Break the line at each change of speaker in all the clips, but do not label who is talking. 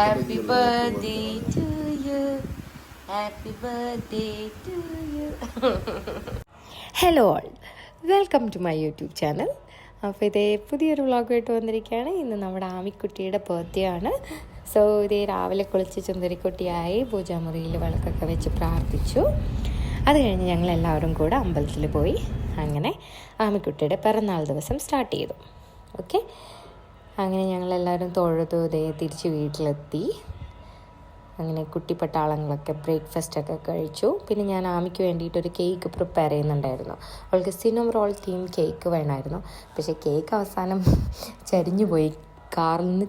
Happy birthday to you. Happy birthday to you.
Hello all, welcome to my YouTube channel. അപ്പോൾ ഇതേ പുതിയൊരു വ്ളോഗായിട്ട് വന്നിരിക്കുകയാണ്. ഇന്ന് നമ്മുടെ ആമിക്കുട്ടിയുടെ ബർത്ത്ഡേ ആണ്. സോ ഇതേ രാവിലെ കുളിച്ച് ചുന്ദരിക്കുട്ടിയായി പൂജാമുറിയിൽ വിളക്കൊക്കെ വെച്ച് പ്രാർത്ഥിച്ചു. അത് കഴിഞ്ഞ് ഞങ്ങളെല്ലാവരും കൂടെ അമ്പലത്തിൽ പോയി. അങ്ങനെ ആമിക്കുട്ടിയുടെ പിറന്നാൾ ദിവസം സ്റ്റാർട്ട് ചെയ്തു. ഓക്കെ, അങ്ങനെ ഞങ്ങളെല്ലാവരും തൊഴുതു ഇതേ തിരിച്ച് വീട്ടിലെത്തി. അങ്ങനെ കുട്ടിപ്പട്ടാളങ്ങളൊക്കെ ബ്രേക്ക്ഫാസ്റ്റൊക്കെ കഴിച്ചു. പിന്നെ ഞാൻ ആമിക്ക് വേണ്ടിയിട്ടൊരു കേക്ക് പ്രിപ്പയർ ചെയ്യുന്നുണ്ടായിരുന്നു. അവൾക്ക് സിനം റോൾ തീം കേക്ക് വേണമായിരുന്നു. പക്ഷേ കേക്ക് അവസാനം ചരിഞ്ഞു പോയി, കാറിൽ നിന്ന്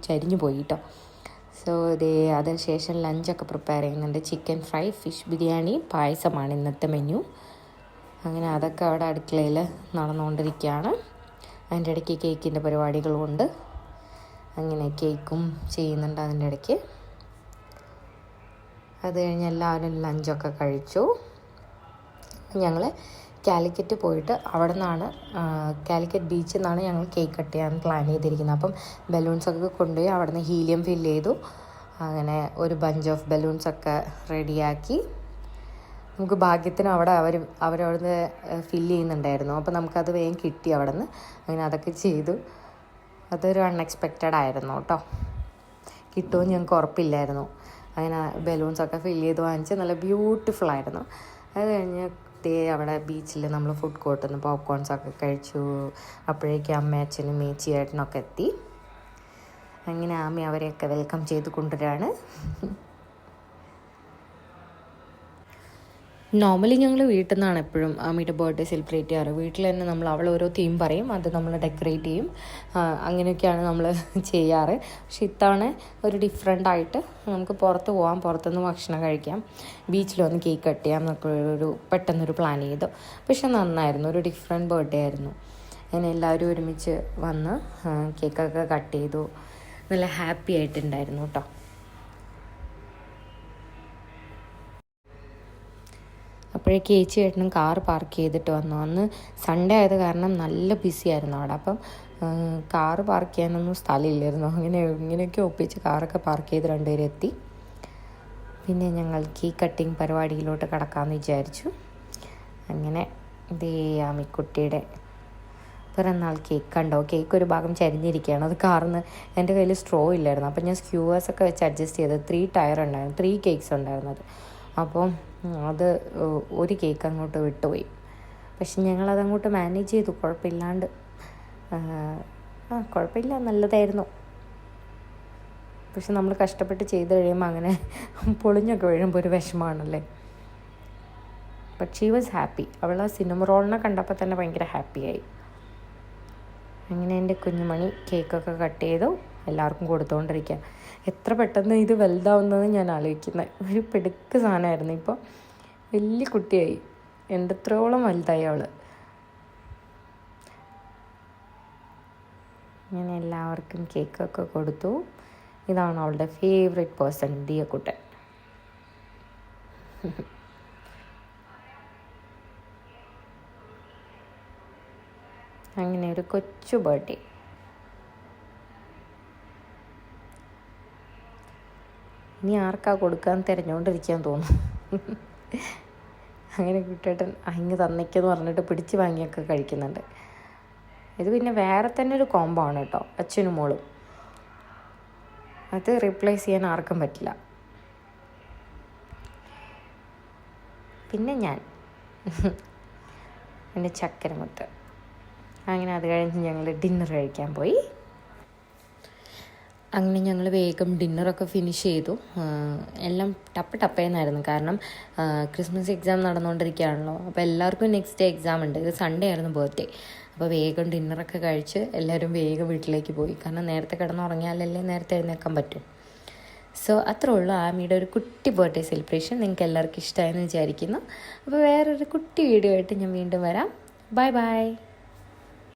ചരിഞ്ഞു പോയി കേട്ടോ. സോ ഇതേ അതിനുശേഷം ലഞ്ചൊക്കെ പ്രിപ്പയർ ചെയ്യുന്നുണ്ട്. ചിക്കൻ ഫ്രൈ, ഫിഷ് ബിരിയാണി, പായസമാണ് ഇന്നത്തെ മെനു. അങ്ങനെ അതൊക്കെ അവിടെ അടുക്കളയിൽ നടന്നുകൊണ്ടിരിക്കുകയാണ്. അതിൻ്റെ ഇടയ്ക്ക് കേക്കിൻ്റെ പരിപാടികളുമുണ്ട്. അങ്ങനെ കേക്കും ചെയ്യുന്നുണ്ട് അതിൻ്റെ ഇടയ്ക്ക്. അത് കഴിഞ്ഞ് എല്ലാവരും ലഞ്ചൊക്കെ കഴിച്ചു. ഞങ്ങൾ കാലിക്കറ്റ് പോയിട്ട് അവിടെ നിന്നാണ്, കാലിക്കറ്റ് ബീച്ചിൽ നിന്നാണ് ഞങ്ങൾ കേക്ക് കട്ട് ചെയ്യാൻ പ്ലാൻ ചെയ്തിരിക്കുന്നത്. അപ്പം ബലൂൺസൊക്കെ കൊണ്ടുപോയി അവിടെ നിന്ന് ഹീലിയം ഫില്ല് ചെയ്തു. അങ്ങനെ ഒരു ബഞ്ച് ഓഫ് ബലൂൺസൊക്കെ റെഡിയാക്കി. നമുക്ക് ഭാഗ്യത്തിന് അവിടെ അവരവിടുന്ന് ഫില്ല് ചെയ്യുന്നുണ്ടായിരുന്നു. അപ്പോൾ നമുക്കത് വേഗം കിട്ടി അവിടെ നിന്ന്. അങ്ങനെ അതൊക്കെ ചെയ്തു. അതൊരു അൺഎക്സ്പെക്റ്റഡ് ആയിരുന്നു കേട്ടോ. കിട്ടുമെന്ന് ഞങ്ങൾക്ക് ഉറപ്പില്ലായിരുന്നു. അങ്ങനെ ബലൂൺസൊക്കെ ഫില്ല് ചെയ്ത് വാങ്ങിച്ച് നല്ല ബ്യൂട്ടിഫുൾ ആയിരുന്നു. അത് കഴിഞ്ഞ് അവിടെ ബീച്ചിൽ നമ്മൾ ഫുഡ് കോർട്ടിൽ നിന്ന് പോപ്കോൺസൊക്കെ കഴിച്ചു. അപ്പോഴേക്കും അമ്മ അച്ഛനും മേച്ചി ഏട്ടനൊക്കെ എത്തി. അങ്ങനെ ആമി അവരെയൊക്കെ വെൽക്കം ചെയ്ത് കൊണ്ടുവരാണ്. നോർമലി ഞങ്ങൾ വീട്ടിൽ നിന്നാണ് എപ്പോഴും ആമിയുടെ ബർത്ത്ഡേ സെലിബ്രേറ്റ് ചെയ്യാറ്. വീട്ടിൽ തന്നെ നമ്മൾ അവൾ ഓരോ തീം പറയും, അത് നമ്മൾ ഡെക്കറേറ്റ് ചെയ്യും. അങ്ങനെയൊക്കെയാണ് നമ്മൾ ചെയ്യാറ്. പക്ഷെ ഇത്തവണ ഒരു ഡിഫറെൻ്റായിട്ട് നമുക്ക് പുറത്ത് പോകാം, പുറത്തുനിന്ന് ഭക്ഷണം കഴിക്കാം, ബീച്ചിൽ വന്ന് കേക്ക് കട്ട് ചെയ്യാം എന്നൊക്കെ പെട്ടെന്നൊരു പ്ലാൻ ചെയ്തു. പക്ഷെ നന്നായിരുന്നു, ഒരു ഡിഫറെൻറ്റ് ബർത്ത്ഡേ ആയിരുന്നു. അങ്ങനെ എല്ലാവരും ഒരുമിച്ച് വന്ന് കേക്കൊക്കെ കട്ട് ചെയ്തു. നല്ല ഹാപ്പി ആയിട്ടുണ്ടായിരുന്നു കേട്ടോ. അപ്പോഴേക്ക് ചേച്ചി ഏട്ടനും കാർ പാർക്ക് ചെയ്തിട്ട് വന്നു. അന്ന് സൺഡേ ആയത് കാരണം നല്ല ബിസി ആയിരുന്നു അവിടെ. അപ്പം കാറ് പാർക്ക് ചെയ്യാനൊന്നും സ്ഥലമില്ലായിരുന്നു. ഇങ്ങനെയൊക്കെ ഒപ്പിച്ച് കാറൊക്കെ പാർക്ക് ചെയ്ത് രണ്ടുപേരും എത്തി. പിന്നെ ഞങ്ങൾ കേക്ക് കട്ടിങ് പരിപാടിയിലോട്ട് കടക്കാമെന്ന് വിചാരിച്ചു. അങ്ങനെ ഇതേ ആമിക്കുട്ടിയുടെ പിറന്നാൾ കേക്ക് കണ്ടോ. കേക്ക് ഒരു ഭാഗം ചരിഞ്ഞിരിക്കുകയാണ്. അത് കാറിന്ന് എൻ്റെ കയ്യിൽ സ്ട്രോ ഇല്ലായിരുന്നു. അപ്പം ഞാൻ സ്ക്യൂവേഴ്സൊക്കെ വെച്ച് അഡ്ജസ്റ്റ് ചെയ്ത് 3 ടയർ ഉണ്ടായിരുന്നു, 3 കേക്ക്സ് ഉണ്ടായിരുന്നു അത്. അപ്പം അത് ഒരു കേക്ക് അങ്ങോട്ട് വിട്ടുപോയി. പക്ഷെ ഞങ്ങളതങ്ങോട്ട് മാനേജ് ചെയ്തു, കുഴപ്പമില്ലാണ്ട്. കുഴപ്പമില്ല, നല്ലതായിരുന്നു. പക്ഷെ നമ്മൾ കഷ്ടപ്പെട്ട് ചെയ്ത് കഴിയുമ്പോൾ അങ്ങനെ പൊളിഞ്ഞൊക്കെ വീഴുമ്പോൾ ഒരു വിഷമമാണല്ലേ. But she was happy. അവൾ ആ സിനിമ റോളിനെ കണ്ടപ്പോൾ തന്നെ ഭയങ്കര ഹാപ്പിയായി. അങ്ങനെ എൻ്റെ കുഞ്ഞുമണി കേക്കൊക്കെ കട്ട് ചെയ്തു എല്ലാവർക്കും കൊടുത്തുകൊണ്ടിരിക്കുക. എത്ര പെട്ടെന്ന് ഇത് വലുതാവുന്നതെന്ന് ഞാൻ ആലോചിക്കുന്നത്. ഒരു പെടുക്ക് സാധനമായിരുന്നു, ഇപ്പോൾ വലിയ കുട്ടിയായി. എൻ്റെ എത്രയോളം വലുതായി അവൾ. ഞാൻ എല്ലാവർക്കും കേക്കൊക്കെ കൊടുത്തു. ഇതാണ് അവളുടെ ഫേവറേറ്റ് പേഴ്സൺ, ദിയക്കുട്ടൻ. അങ്ങനെ ഒരു കൊച്ചു ബർത്ത്ഡേ. ഇനി ആർക്കാ കൊടുക്കാൻ തിരഞ്ഞുകൊണ്ടിരിക്കാൻ തോന്നും. അങ്ങനെ കുട്ടേട്ടൻ അങ്ങ് തന്നേക്കെന്ന് പറഞ്ഞിട്ട് പിടിച്ച് വാങ്ങിയൊക്കെ കഴിക്കുന്നുണ്ട്. ഇത് പിന്നെ വേറെ തന്നെ ഒരു കോംബോ ആണ് കേട്ടോ, അച്ഛനും മോളും. അത് റീപ്ലേസ് ചെയ്യാൻ ആർക്കും പറ്റില്ല. പിന്നെ ഞാൻ എൻ്റെ ചക്കരമുട്ട്. അങ്ങനെ അത് കഴിഞ്ഞ് ഞങ്ങൾ ഡിന്നർ കഴിക്കാൻ പോയി. അങ്ങനെ ഞങ്ങൾ വേഗം ഡിന്നറൊക്കെ ഫിനിഷ് ചെയ്തു. എല്ലാം ടപ്പേന്നായിരുന്നു, കാരണം ക്രിസ്മസ് എക്സാം നടന്നുകൊണ്ടിരിക്കുകയാണല്ലോ. അപ്പോൾ എല്ലാവർക്കും നെക്സ്റ്റ് ഡേ എക്സാം ഉണ്ട്. ഇത് സൺഡേ ആയിരുന്നു ബർത്ത്ഡേ. അപ്പോൾ വേഗം ഡിന്നറൊക്കെ കഴിച്ച് എല്ലാവരും വേഗം വീട്ടിലേക്ക് പോയി. കാരണം നേരത്തെ കിടന്നുറങ്ങിയാലല്ലേ നേരത്തെ എഴുന്നേൽക്കാൻ പറ്റും. സോ അത്രേ ഉള്ളൂ ആമിയുടെ ഒരു കുട്ടി ബർത്ത്ഡേ സെലിബ്രേഷൻ. നിങ്ങൾക്ക് എല്ലാവർക്കും ഇഷ്ടമായെന്ന് വിചാരിക്കുന്നു. അപ്പോൾ വേറൊരു കുട്ടി വീഡിയോ ആയിട്ട് ഞാൻ വീണ്ടും വരാം. Bye bye.